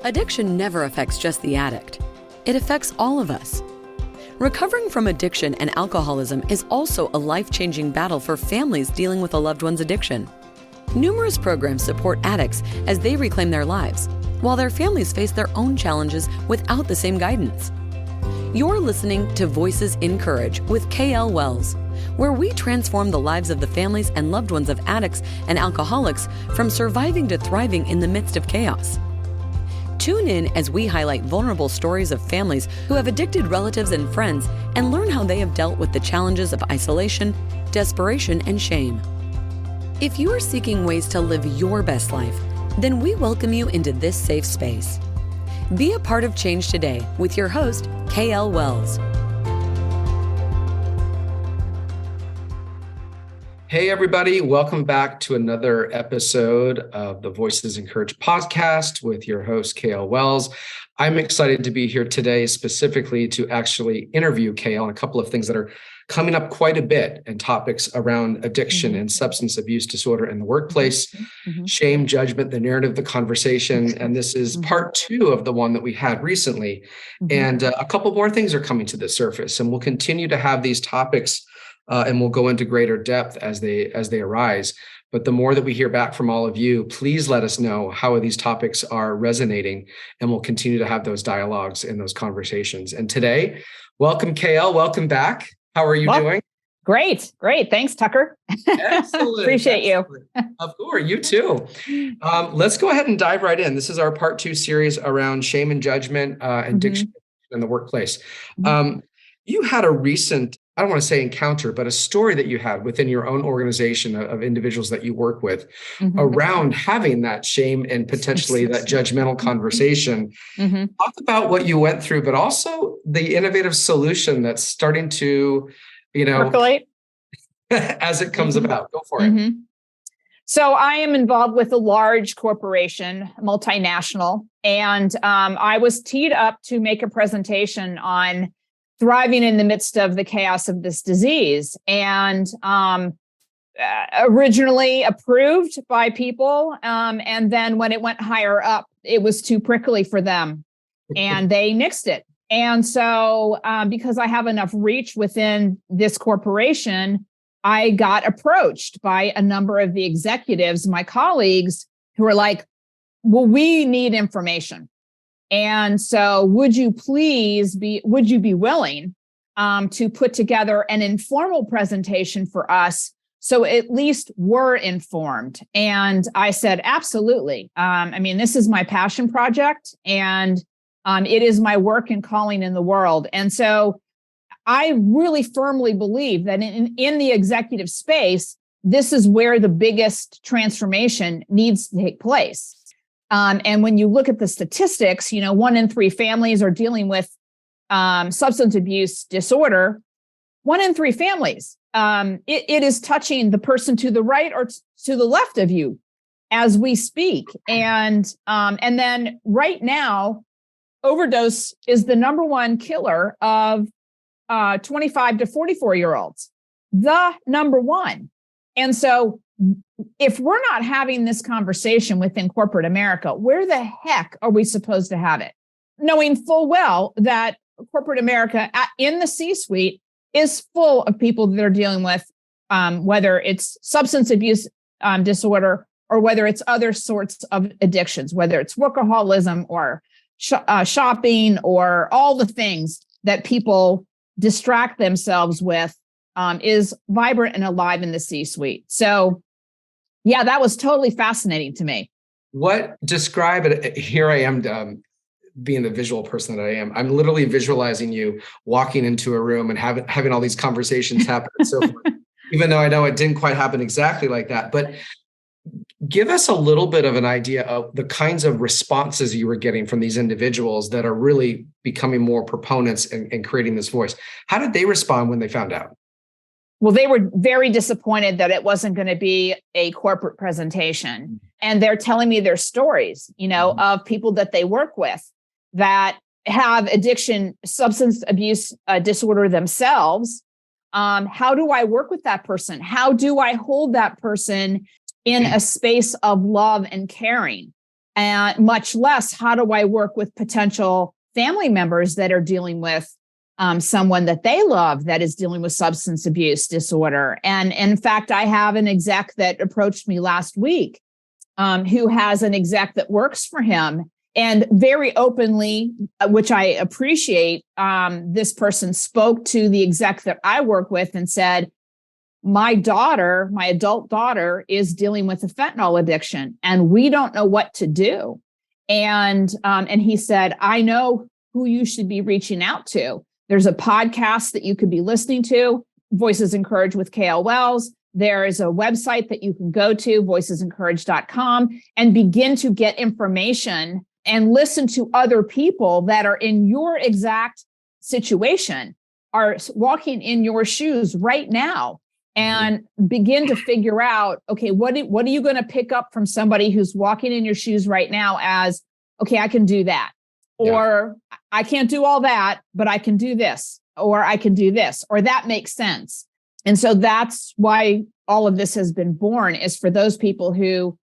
Addiction never affects just the addict. It affects all of us. Recovering from addiction and alcoholism is also a life-changing battle for families dealing with a loved one's addiction. Numerous programs support addicts as they reclaim their lives, while their families face their own challenges without the same guidance. You're listening to Voices in Courage with KL Wells, where we transform the lives of the families and loved ones of addicts and alcoholics from surviving to thriving in the midst of chaos. Tune in as we highlight vulnerable stories of families who have addicted relatives and friends and learn how they have dealt with the challenges of isolation, desperation, and shame. If you are seeking ways to live your best life, then we welcome you into this safe space. Be a part of change today with your host, KL Wells. Hey, everybody. Welcome back to another episode of the Voices in Courage podcast with your host, KL Wells. I'm excited to be here today specifically to actually interview KL on a couple of things that are coming up quite a bit and topics around addiction and substance abuse disorder in the workplace, shame, judgment, the narrative, the conversation. And this is part 2 of the one that we had recently. And a couple more things are coming to the surface, and we'll continue to have these topics and we'll go into greater depth as they arise. But the more that we hear back from all of you, please let us know how these topics are resonating, and we'll continue to have those dialogues and those conversations. And today, welcome, KL. Welcome back. How are you doing? Great. Thanks, Tucker. Excellent. Appreciate you. Of course, you too. Let's go ahead and dive right in. This is our part 2 series around shame and judgment and addiction in the workplace. You had a recent, I don't want to say encounter, but a story that you had within your own organization of individuals that you work with around having that shame and potentially that judgmental conversation. Talk about what you went through, but also the innovative solution that's starting to, percolate as it comes about. Go for it. So I am involved with a large corporation, multinational, and I was teed up to make a presentation on thriving in the midst of the chaos of this disease, and originally approved by people. And then when it went higher up, it was too prickly for them and they nixed it. And so because I have enough reach within this corporation, I got approached by a number of the executives, my colleagues, who were like, well, we need information. And so would you be willing to put together an informal presentation for us so at least we're informed? And I said, absolutely. This is my passion project, and it is my work and calling in the world. And so I really firmly believe that in the executive space, this is where the biggest transformation needs to take place. And when you look at the statistics, 1 in 3 families are dealing with substance abuse disorder. 1 in 3 families. It is touching the person to the right or to the left of you as we speak. And then right now, overdose is the number 1 killer of 25 to 44-year-olds. The number 1. And so if we're not having this conversation within corporate America, where the heck are we supposed to have it? Knowing full well that corporate America in the C-suite is full of people that are dealing with, whether it's substance abuse disorder or whether it's other sorts of addictions, whether it's workaholism or shopping or all the things that people distract themselves with, is vibrant and alive in the C-suite. So yeah, that was totally fascinating to me. Describe it. Here I am, being the visual person that I am. I'm literally visualizing you walking into a room and having all these conversations happen and so forth, even though I know it didn't quite happen exactly like that. But give us a little bit of an idea of the kinds of responses you were getting from these individuals that are really becoming more proponents and creating this voice. How did they respond when they found out? Well, they were very disappointed that it wasn't going to be a corporate presentation. And they're telling me their stories, of people that they work with that have addiction, substance abuse disorder themselves. How do I work with that person? How do I hold that person in a space of love and caring? and much less how do I work with potential family members that are dealing with someone that they love that is dealing with substance abuse disorder. And in fact, I have an exec that approached me last week who has an exec that works for him. And very openly, which I appreciate, this person spoke to the exec that I work with and said, my daughter, my adult daughter, is dealing with a fentanyl addiction, and we don't know what to do. And he said, I know who you should be reaching out to. There's a podcast that you could be listening to, Voices Encourage with KL Wells. There is a website that you can go to, voicesencourage.com, and begin to get information and listen to other people that are in your exact situation, are walking in your shoes right now, and begin to figure out, okay, what are you going to pick up from somebody who's walking in your shoes right now as, okay, I can do that. Or I can't do all that, but I can do this, or I can do this, or that makes sense. And so that's why all of this has been born, is for those people who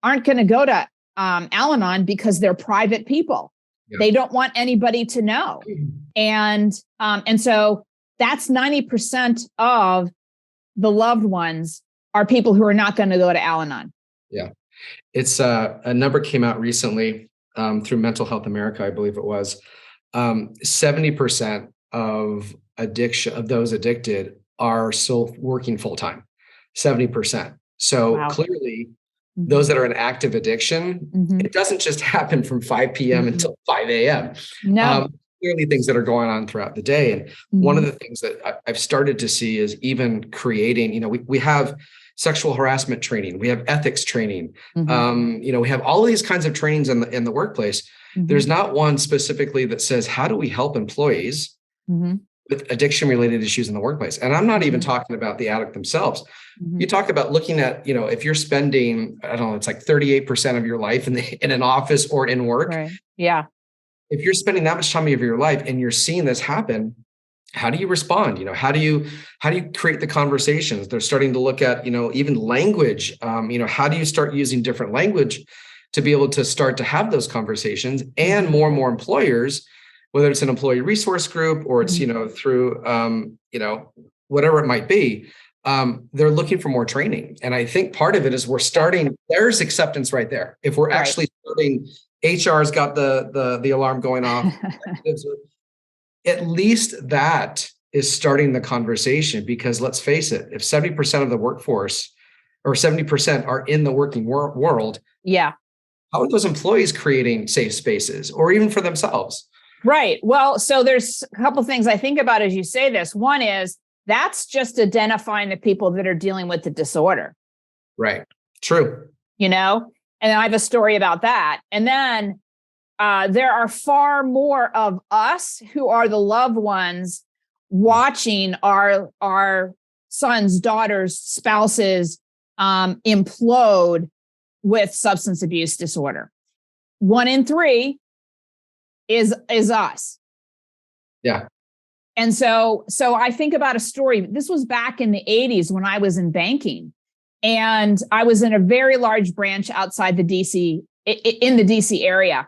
aren't going to go to Al-Anon because they're private people. Yeah. They don't want anybody to know. And so that's 90% of the loved ones are people who are not going to go to Al-Anon. Yeah. It's a number came out recently through Mental Health America, I believe it was. 70% of those addicted are still working full-time. 70%. So clearly, those that are in active addiction, it doesn't just happen from 5 p.m. until 5 a.m. No. Clearly things that are going on throughout the day. And one of the things that I've started to see is even creating, we have sexual harassment training, we have ethics training, we have all of these kinds of trainings in the workplace. There's not one specifically that says, how do we help employees with addiction-related issues in the workplace? And I'm not even talking about the addict themselves. You talk about looking at, if you're spending, I don't know, it's like 38% of your life in an office or in work. Right. Yeah. If you're spending that much time of your life and you're seeing this happen, how do you respond? How do you create the conversations? They're starting to look at, even language. How do you start using different language to be able to start to have those conversations? And more employers, whether it's an employee resource group or it's, through, whatever it might be, they're looking for more training. And I think part of it is there's acceptance right there. If we're actually starting, HR's got the alarm going off. At least that is starting the conversation, because let's face it, if 70% of the workforce or 70% are in the working world, how are those employees creating safe spaces or even for themselves? Right. Well, so there's a couple of things I think about as you say this. One is that's just identifying the people that are dealing with the disorder. Right. True. And I have a story about that. And then there are far more of us who are the loved ones watching our sons, daughters, spouses implode with substance abuse disorder. 1 in 3 is us. Yeah. And so I think about a story. This was back in the 80s when I was in banking, and I was in a very large branch outside in the DC area.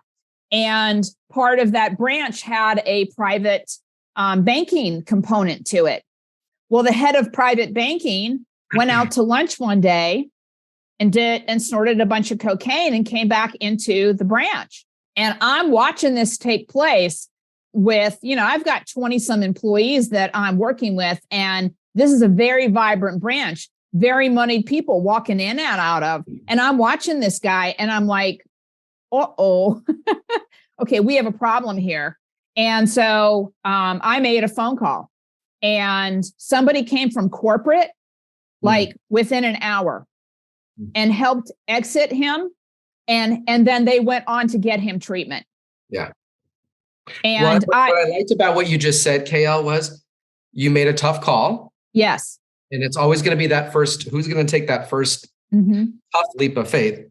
And part of that branch had a private banking component to it. Well, the head of private banking went out to lunch one day and snorted a bunch of cocaine and came back into the branch. And I'm watching this take place with, I've got 20 some employees that I'm working with. And this is a very vibrant branch, very moneyed people walking in and out of. And I'm watching this guy and I'm like, uh-oh, okay, we have a problem here. And so I made a phone call, and somebody came from corporate, like within an hour, and helped exit him. And then they went on to get him treatment. Yeah. And what I liked about what you just said, KL, was you made a tough call. Yes. And it's always going to be that first, who's going to take that first tough leap of faith.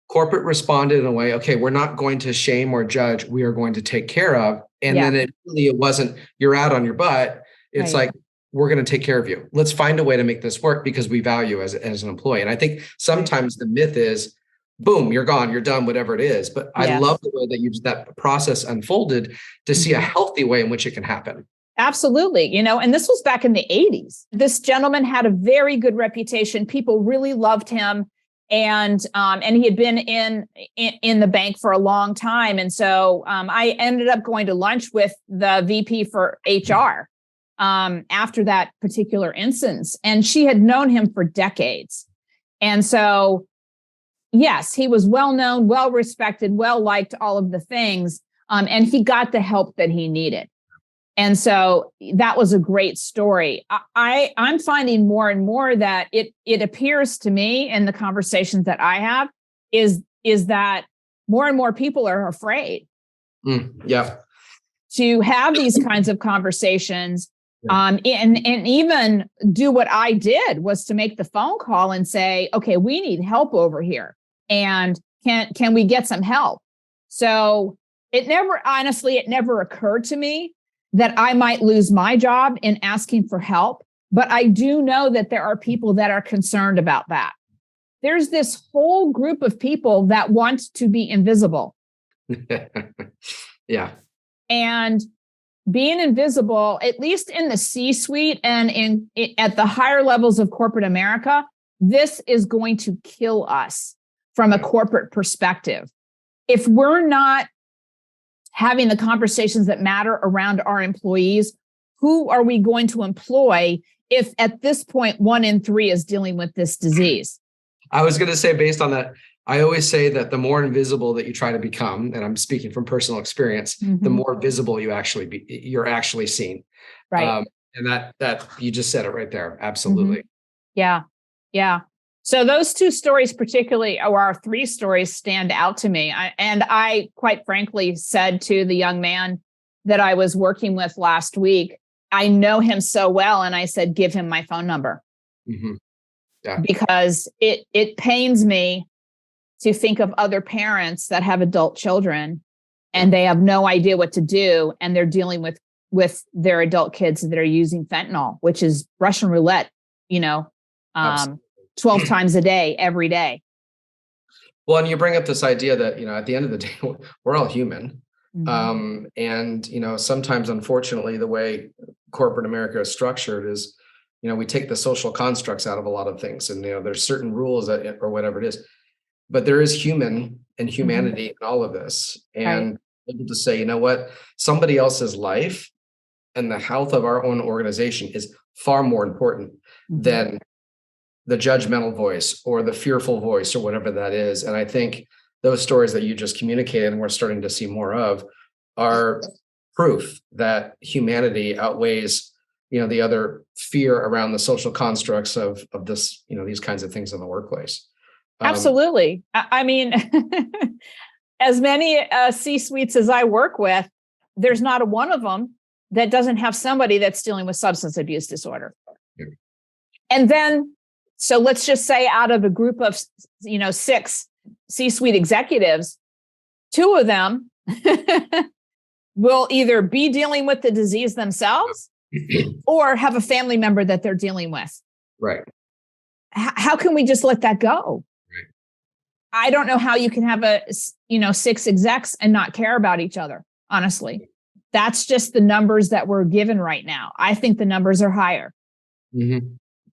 Corporate responded in a way, okay, we're not going to shame or judge. We are going to take care of. And then it wasn't, you're out on your butt. It's like, we're going to take care of you. Let's find a way to make this work because we value as an employee. And I think sometimes the myth is boom, you're gone, you're done, whatever it is. But I Yes. love the way that that process unfolded to see a healthy way in which it can happen. Absolutely. And this was back in the 80s. This gentleman had a very good reputation. People really loved him. And he had been in the bank for a long time. And so I ended up going to lunch with the VP for HR after that particular instance. And she had known him for decades. And so, yes, he was well known, well respected, well liked, all of the things. And he got the help that he needed. And so that was a great story. I'm finding more and more that it appears to me in the conversations that I have is that more and more people are afraid to have these kinds of conversations. And even do what I did was to make the phone call and say, okay, we need help over here. And can we get some help? So it never occurred to me that I might lose my job in asking for help. But I do know that there are people that are concerned about that. There's this whole group of people that want to be invisible. Yeah. And being invisible, at least in the C-suite and at the higher levels of corporate America, this is going to kill us from a corporate perspective. If we're not having the conversations that matter around our employees, who are we going to employ if at this point 1 in 3 is dealing with this disease? I was going to say, based on that, I always say that the more invisible that you try to become, and I'm speaking from personal experience, the more visible you're actually seen. Right. And that you just said it right there. Absolutely. Yeah. Yeah. So those 2 stories particularly, or our 3 stories, stand out to me. I quite frankly said to the young man that I was working with last week, I know him so well. And I said, give him my phone number. Yeah. Because it pains me to think of other parents that have adult children and they have no idea what to do. And they're dealing with their adult kids that are using fentanyl, which is Russian roulette, 12 times a day, every day. Well, and you bring up this idea that, at the end of the day, we're all human. And, sometimes, unfortunately, the way corporate America is structured is, we take the social constructs out of a lot of things. And, there's certain rules or whatever it is. But there is human and humanity in all of this. And able to say, you know what, somebody else's life and the health of our own organization is far more important than the judgmental voice or the fearful voice or whatever that is. And I think those stories that you just communicated and we're starting to see more of are proof that humanity outweighs, the other fear around the social constructs of this, these kinds of things in the workplace. Absolutely. I mean, as many C-suites as I work with, there's not a one of them that doesn't have somebody that's dealing with substance abuse disorder. Yeah. And then, so let's just say out of a group of, 6 C-suite executives, 2 of them will either be dealing with the disease themselves or have a family member that they're dealing with. Right. How can we just let that go? Right. I don't know how you can have 6 execs and not care about each other, honestly. That's just the numbers that we're given right now. I think the numbers are higher.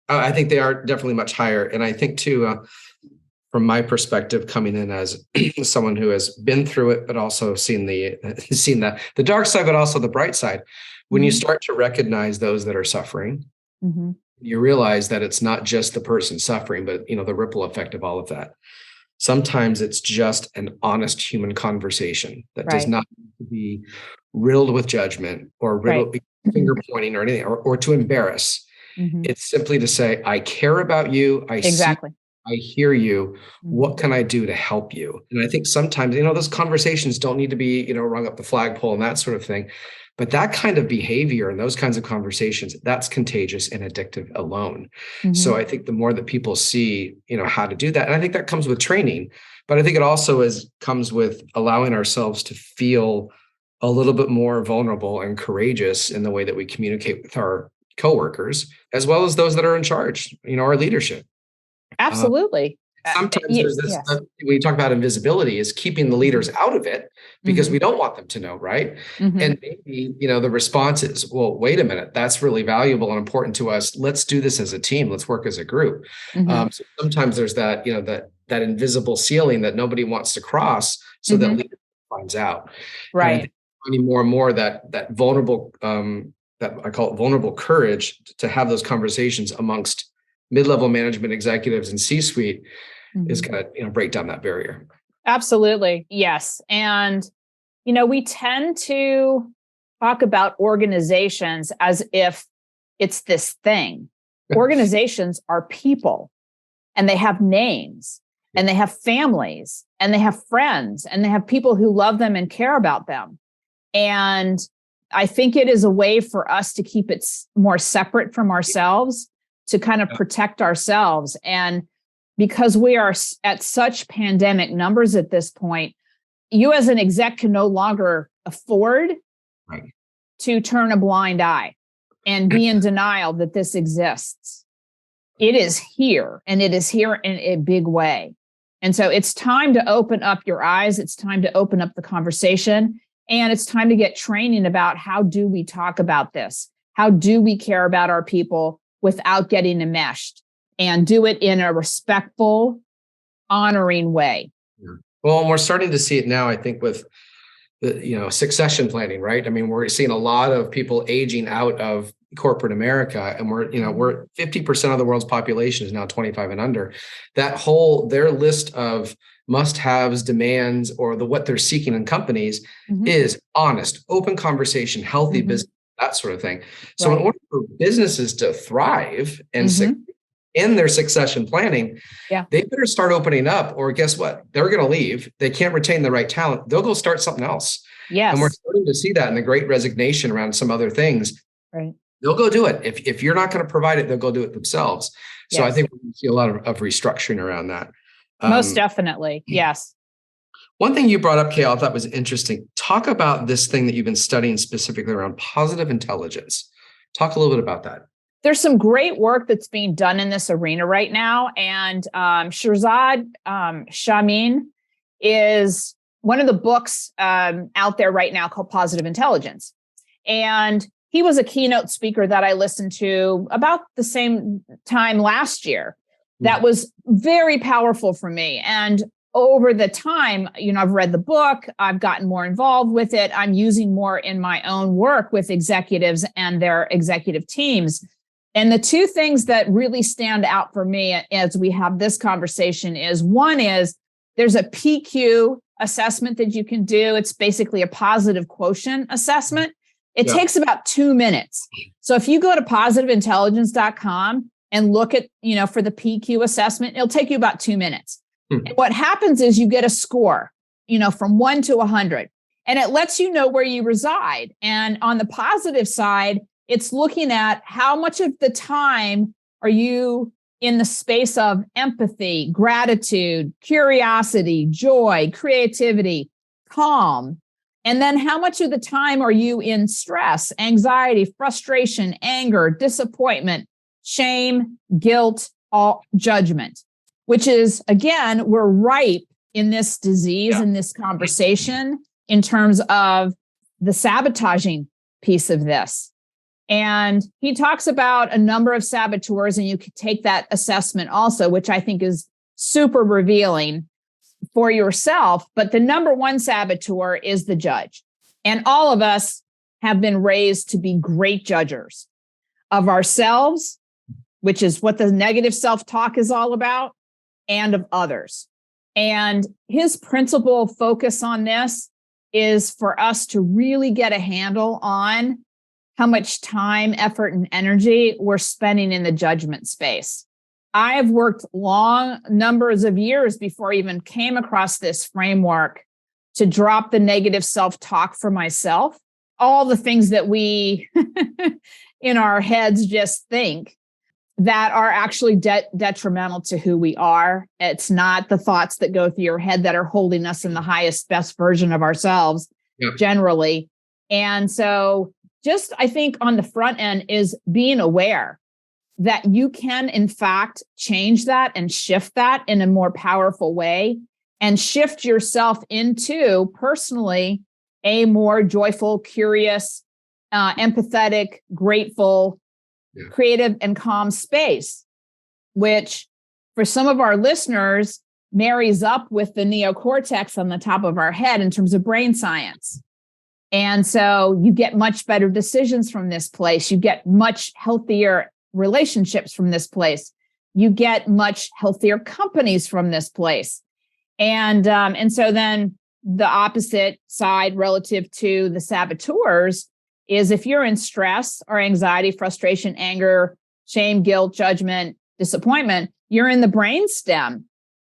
I think they are definitely much higher. And I think too, from my perspective, coming in as someone who has been through it, but also seen the dark side, but also the bright side, when you start to recognize those that are suffering, you realize that it's not just the person suffering, but the ripple effect of all of that. Sometimes it's just an honest human conversation that does not need to be riddled with judgment or riddled with finger pointing or anything, or to embarrass. It's simply to say, I care about you. I hear you. What can I do to help you? And I think sometimes, those conversations don't need to be, rung up the flagpole and that sort of thing. But that kind of behavior and those kinds of conversations, that's contagious and addictive alone. So I think the more that people see, how to do that, and I think that comes with training, but I think it also comes with allowing ourselves to feel a little bit more vulnerable and courageous in the way that we communicate with our coworkers, as well as those that are in charge, our leadership. Absolutely. sometimes there's this, yes. when you talk about invisibility, is keeping the leaders out of it because we don't want them to know, right? And maybe, the response is, well, wait a minute, that's really valuable and important to us. Let's do this as a team. Let's work as a group. So sometimes there's that, that invisible ceiling that nobody wants to cross so that leadership finds out. Right. And I think finding more and more that vulnerable, that I call it vulnerable courage to have those conversations amongst mid-level management executives and C-suite is going to break down that barrier. Absolutely. Yes. And, we tend to talk about organizations as if it's this thing. Organizations are people, and they have names, and they have families, and they have friends, and they have people who love them and care about them. And I think it is a way for us to keep it more separate from ourselves, to kind of protect ourselves. And because we are at such pandemic numbers at this point, you as an exec can no longer afford to turn a blind eye and be in denial that this exists. It is here, and it is here in a big way. And so it's time to open up your eyes. It's time to open up the conversation. And it's time to get training about how do we talk about this? How do we care about our people without getting enmeshed, and do it in a respectful, honoring way? Well, and we're starting to see it now, I think, with the, succession planning, right? I mean, we're seeing a lot of people aging out of corporate America, and we're 50% of the world's population is now 25 and under. Their list of must-haves, demands, or what they're seeking in companies is honest, open conversation, healthy business, that sort of thing. So in order for businesses to thrive and in their succession planning, they better start opening up, or guess what? They're going to leave. They can't retain the right talent. They'll go start something else. Yes. And we're starting to see that in the Great Resignation around some other things. Right. They'll go do it. If you're not going to provide it, they'll go do it themselves. So I think we see a lot of restructuring around that. Most definitely. Yes. One thing you brought up, Kay, I thought was interesting. Talk about this thing that you've been studying specifically around positive intelligence. Talk a little bit about that. There's some great work that's being done in this arena right now. And Shirzad Shamin is one of the books out there right now called Positive Intelligence. And he was a keynote speaker that I listened to about the same time last year. That was very powerful for me. And over the time, I've read the book, I've gotten more involved with it. I'm using more in my own work with executives and their executive teams. And the two things that really stand out for me as we have this conversation is, one is there's a PQ assessment that you can do. It's basically a positive quotient assessment. It takes about 2 minutes. So if you go to positiveintelligence.com and look at, for the PQ assessment, it'll take you about 2 minutes. And what happens is you get a score, from 1 to 100, and it lets you know where you reside. And on the positive side, it's looking at how much of the time are you in the space of empathy, gratitude, curiosity, joy, creativity, calm. And then how much of the time are you in stress, anxiety, frustration, anger, disappointment, shame, guilt, judgment, which is, again, we're ripe in this disease, in this conversation, in terms of the sabotaging piece of this. And he talks about a number of saboteurs, and you could take that assessment also, which I think is super revealing for yourself. But the number one saboteur is the judge. And all of us have been raised to be great judgers of ourselves, which is what the negative self-talk is all about, and of others. And his principal focus on this is for us to really get a handle on how much time, effort, and energy we're spending in the judgment space. I have worked long numbers of years before I even came across this framework to drop the negative self-talk for myself. All the things that we in our heads just think that are actually detrimental to who we are. It's not the thoughts that go through your head that are holding us in the highest, best version of ourselves generally. And so just, I think on the front end is being aware that you can, in fact, change that and shift that in a more powerful way and shift yourself into personally a more joyful, curious, empathetic, grateful, creative, and calm space, which for some of our listeners marries up with the neocortex on the top of our head in terms of brain science. And so you get much better decisions from this place. You get much healthier relationships from this place. You get much healthier companies from this place. And so then the opposite side relative to the saboteurs is if you're in stress or anxiety, frustration, anger, shame, guilt, judgment, disappointment, you're in the brainstem,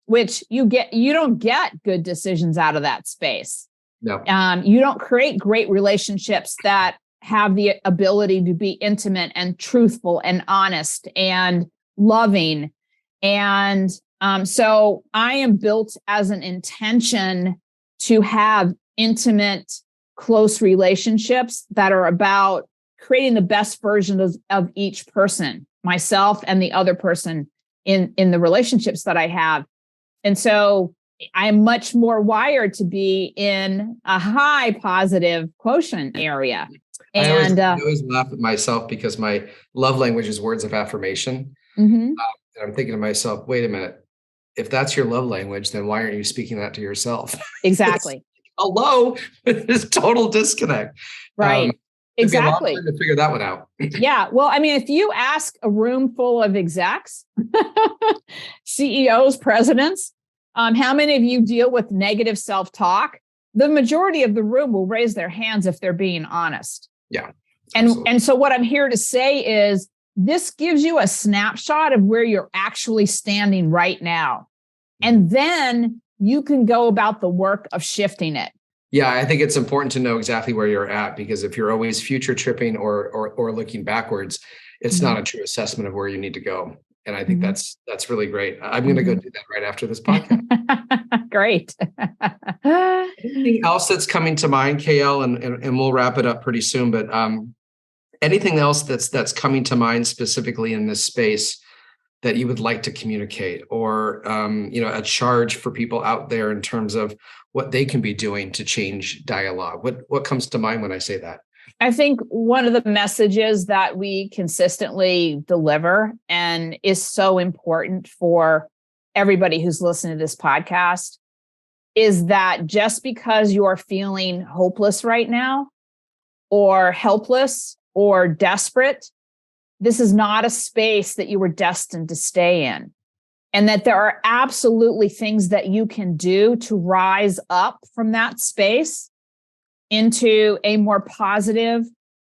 which you don't get good decisions out of that space. No. You don't create great relationships that have the ability to be intimate and truthful and honest and loving. And so I am built as an intention to have intimate, close relationships that are about creating the best version of each person, myself and the other person in the relationships that I have. And so I'm much more wired to be in a high positive quotient area. And I always laugh at myself because my love language is words of affirmation. Mm-hmm. And I'm thinking to myself, wait a minute, if that's your love language, then why aren't you speaking that to yourself? Exactly. Hello, it's total disconnect. Right. Exactly. To figure that one out. Yeah. Well, I mean, if you ask a room full of execs, CEOs, presidents, how many of you deal with negative self-talk? The majority of the room will raise their hands if they're being honest. Yeah. And so what I'm here to say is this gives you a snapshot of where you're actually standing right now. And then you can go about the work of shifting it. Yeah, I think it's important to know exactly where you're at, because if you're always future tripping or looking backwards, it's not a true assessment of where you need to go. And I think that's really great. I'm going to go do that right after this podcast. Great. Anything else that's coming to mind, KL, and we'll wrap it up pretty soon, but anything else that's coming to mind specifically in this space that you would like to communicate, or a charge for people out there in terms of what they can be doing to change dialogue? What comes to mind when I say that? I think one of the messages that we consistently deliver and is so important for everybody who's listening to this podcast is that just because you're feeling hopeless right now or helpless or desperate, this is not a space that you were destined to stay in. And that there are absolutely things that you can do to rise up from that space into a more positive,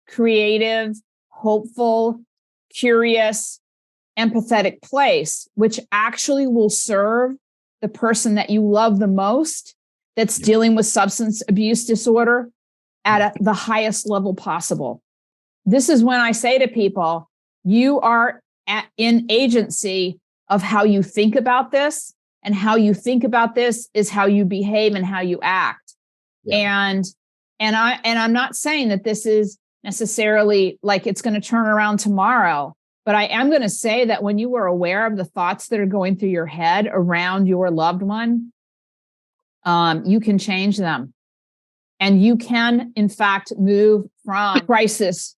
creative, hopeful, curious, empathetic place, which actually will serve the person that you love the most that's dealing with substance abuse disorder at the highest level possible. This is when I say to people, you are in agency of how you think about this, and how you think about this is how you behave and how you act. Yeah. And I'm not saying that this is necessarily like it's going to turn around tomorrow, but I am going to say that when you are aware of the thoughts that are going through your head around your loved one, you can change them. And you can, in fact, move from crisis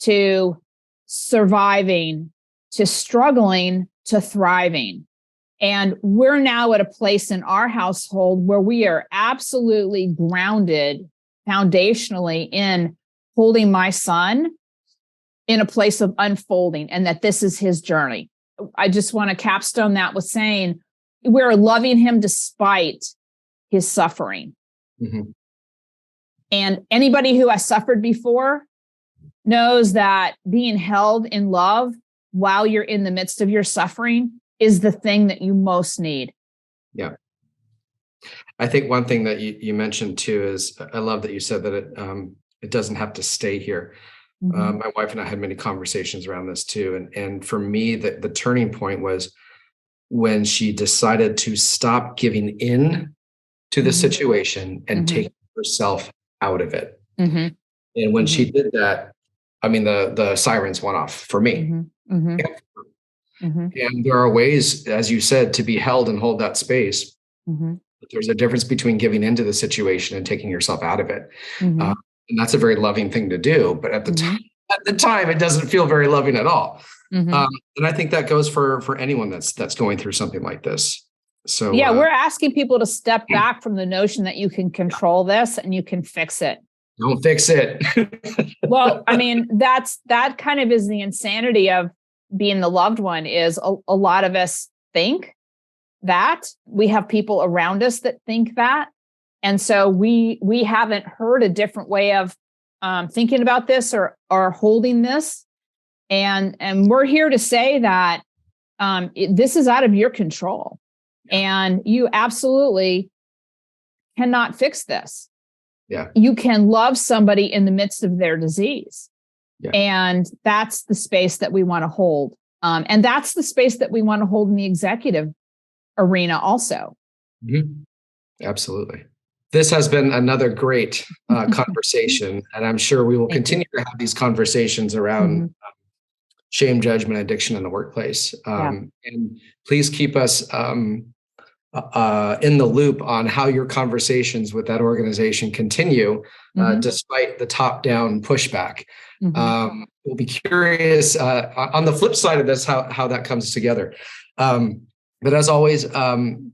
to surviving, to struggling, to thriving. And we're now at a place in our household where we are absolutely grounded foundationally in holding my son in a place of unfolding, and that this is his journey. I just want to capstone that with saying we're loving him despite his suffering. Mm-hmm. And anybody who has suffered before knows that being held in love while you're in the midst of your suffering is the thing that you most need. Yeah. I think one thing that you mentioned too is, I love that you said that it doesn't have to stay here. Mm-hmm. My wife and I had many conversations around this too. And for me, the turning point was when she decided to stop giving in to the situation and take herself out of it. Mm-hmm. And when she did that, the sirens went off for me. Mm-hmm. And there are ways, as you said, to be held and hold that space. But there's a difference between giving into the situation and taking yourself out of it. And that's a very loving thing to do. But at the time, it doesn't feel very loving at all. And I think that goes for anyone that's going through something like this. So yeah, we're asking people to step back from the notion that you can control this and you can fix it. Don't fix it. Well, I mean, that kind of is the insanity of being the loved one. Is a lot of us think that we have people around us that think that, and so we haven't heard a different way of thinking about this or holding this, and we're here to say that this is out of your control, and you absolutely cannot fix this. Yeah. You can love somebody in the midst of their disease. Yeah. And that's the space that we want to hold. And that's the space that we want to hold in the executive arena also. Absolutely. This has been another great conversation. And I'm sure we will continue to have these conversations around shame, judgment, addiction in the workplace. And please keep us in the loop on how your conversations with that organization continue, despite the top-down pushback. We'll be curious on the flip side of this, how that comes together. But as always,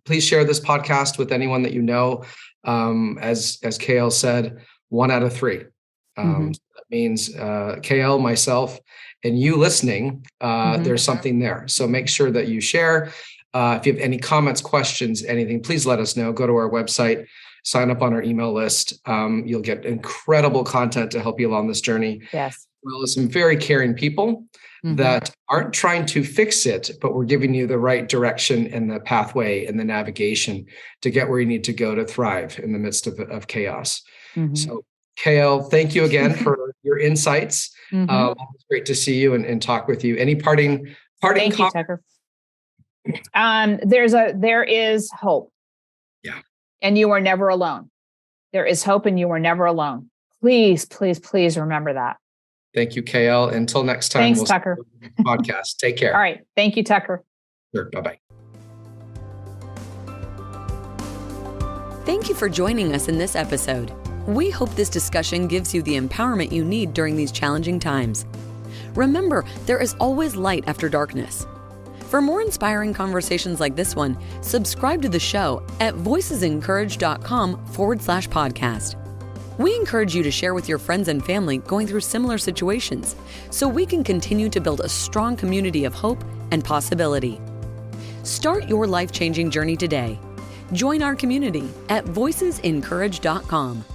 please share this podcast with anyone that you know. As KL said, 1 out of 3. That means KL, myself, and you listening, there's something there. So make sure that you share. If you have any comments, questions, anything, please let us know. Go to our website, sign up on our email list. You'll get incredible content to help you along this journey. Yes. Well, some very caring people that aren't trying to fix it, but we're giving you the right direction and the pathway and the navigation to get where you need to go to thrive in the midst of chaos. So, KL, thank you again for your insights. It's great to see you and talk with you. Any parting Thank you, Tucker. There is hope. Yeah. And you are never alone. There is hope and you are never alone. Please, please, please remember that. Thank you, KL. Until next time. Thanks, Tucker. Podcast. Take care. All right. Thank you, Tucker. Sure. Bye-bye. Thank you for joining us in this episode. We hope this discussion gives you the empowerment you need during these challenging times. Remember, there is always light after darkness. For more inspiring conversations like this one, subscribe to the show at voicesencourage.com/podcast. We encourage you to share with your friends and family going through similar situations so we can continue to build a strong community of hope and possibility. Start your life-changing journey today. Join our community at voicesencourage.com.